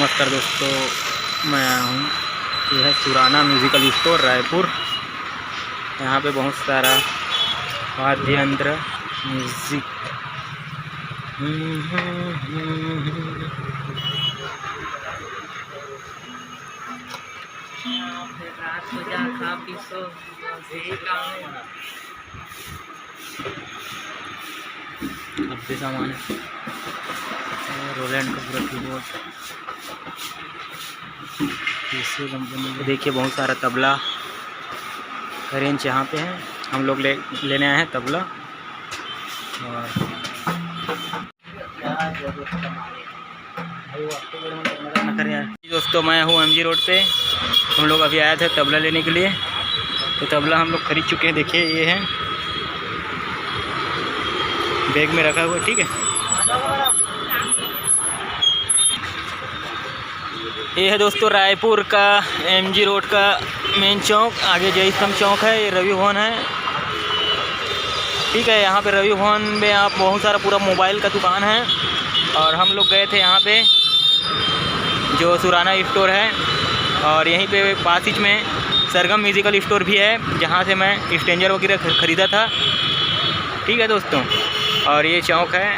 नमस्कार दोस्तों, मैं आया हूँ। यह है सुराना म्यूज़िकल स्टोर रायपुर। यहाँ पे बहुत सारा वाद्य यंत्र म्यूज़िक काफ़ी सामान है। रोलैंड का पूरा कीबोर्ड, इसी कंपनी का। देखिए बहुत सारा तबला का रेंज यहाँ पे है। हम लोग लेने आए हैं तबला। और दोस्तों मैं हूँ MG रोड पे। हम लोग अभी आए थे तबला लेने के लिए, तो तबला हम लोग खरीद चुके हैं। देखिए ये है, बैग में रखा हुआ, ठीक है। ये है दोस्तों रायपुर का MG रोड का मेन चौक। आगे जय स्तंभ चौक है, ये रवि भवन है, ठीक है। यहाँ पे रवि भवन में आप बहुत सारा पूरा मोबाइल का दुकान है। और हम लोग गए थे यहाँ पे जो सुराना स्टोर है, और यहीं पे पास ही में सरगम म्यूज़िकल स्टोर भी है, जहाँ से मैं स्ट्रेंजर वगैरह ख़रीदा था, ठीक है दोस्तों। और ये चौक है,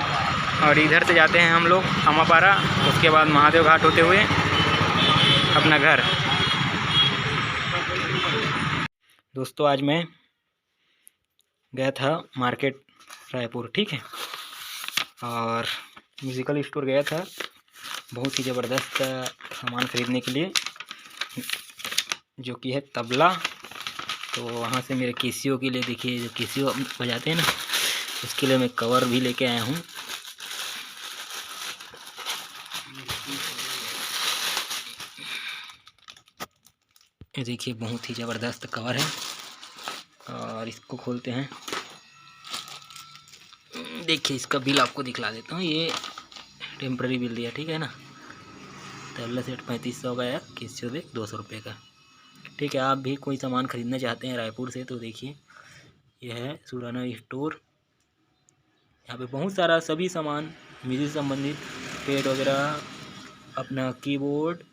और इधर से जाते हैं हम लोग अमापारा, उसके बाद महादेव घाट होते हुए अपना घर। दोस्तों आज मैं गया था मार्केट रायपुर, ठीक है, और म्यूज़िकल स्टोर गया था बहुत ही ज़बरदस्त सामान ख़रीदने के लिए, जो कि है तबला। तो वहाँ से मेरे केसियो के लिए, देखिए जो केसियो बजाते हैं ना, उसके लिए मैं कवर भी लेके आया हूँ। ये देखिए बहुत ही ज़बरदस्त कवर है। और इसको खोलते हैं, देखिए इसका बिल आपको दिखला देता हूँ। ये टेम्प्रेरी बिल दिया, ठीक है ना। तबला सेट 3500 का है, केसियो बैग 200 रुपये का, ठीक है। आप भी कोई सामान ख़रीदना चाहते हैं रायपुर से तो देखिए यह है सुराना स्टोर। यहाँ पे बहुत सारा सभी सामान म्यूजिक से संबंधित, पेड वगैरह, अपना कीबोर्ड,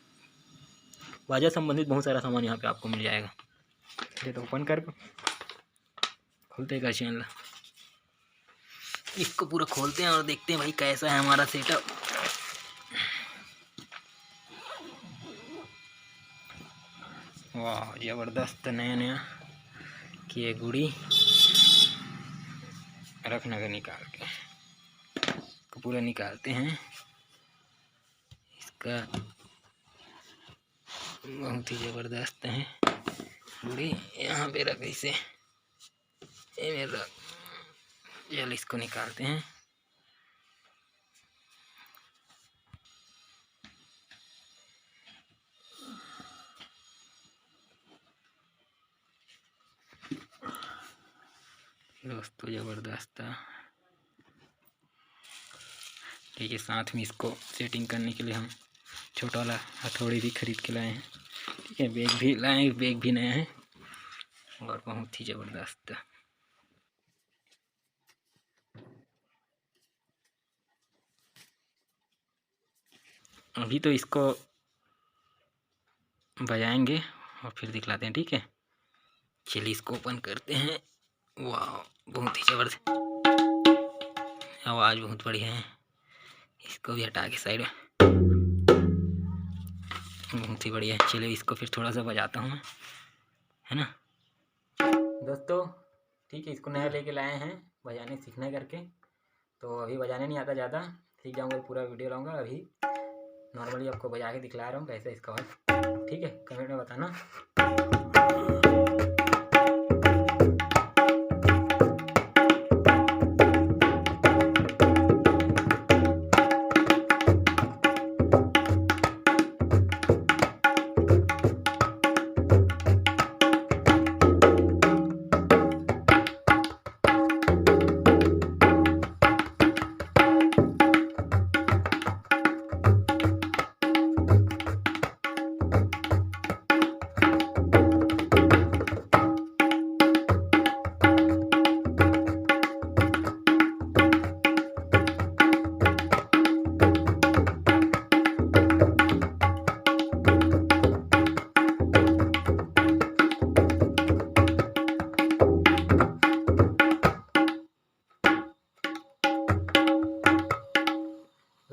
बाजा संबंधित बहुत सारा सामान यहाँ पे आपको मिल जाएगा। ये तो ओपन कर खोलते का चैनल, इसको पूरा खोलते हैं और देखते हैं भाई कैसा है हमारा सेटअप। वाह ज़बरदस्त, नया नया किए गुड़ी रखना का निकाल के इसको पूरा निकालते हैं। इसका बहुत ही ज़बरदस्त है गुड़ी। यहाँ पे रख, इसे ये मेरा चल, इसको निकालते हैं। दोस्तों ज़बरदस्त, ठीक है। साथ में इसको सेटिंग करने के लिए हम छोटा वाला हथौड़ी भी खरीद के लाए हैं, ठीक है। बैग भी लाए, बैग भी नया है और बहुत ही ज़बरदस्त। अभी तो इसको बजाएंगे और फिर दिखलाते हैं, ठीक है। चलिए इसको ओपन करते हैं। वाह बहुत ही ज़बरदस्त, आवाज़ बहुत बढ़िया है। इसको भी हटा के साइड में, बहुत ही बढ़िया है। चलिए इसको फिर थोड़ा सा बजाता हूँ मैं, है ना दोस्तों, ठीक है। इसको नया लेके लाए हैं बजाने सीखना करके, तो अभी बजाने नहीं आता ज़्यादा, सीख जाऊँगा पूरा वीडियो लाऊंगा। अभी नॉर्मली आपको बजा के दिखला रहा हूँ कैसे इसका आवाज़, ठीक है। कमेंट में बताना।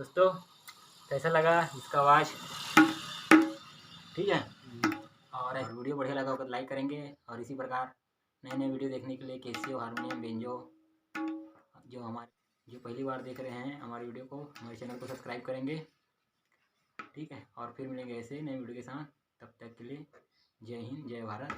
दोस्तों कैसा लगा इसका आवाज़, ठीक है। और वीडियो बढ़िया लगा होगा तो लाइक करेंगे, और इसी प्रकार नए नए वीडियो देखने के लिए कैसियो, हारमोनियम, बेंजो, जो पहली बार देख रहे हैं हमारे वीडियो को, हमारे चैनल को सब्सक्राइब करेंगे, ठीक है। और फिर मिलेंगे ऐसे नए वीडियो के साथ, तब तक के लिए जय हिंद, जय भारत।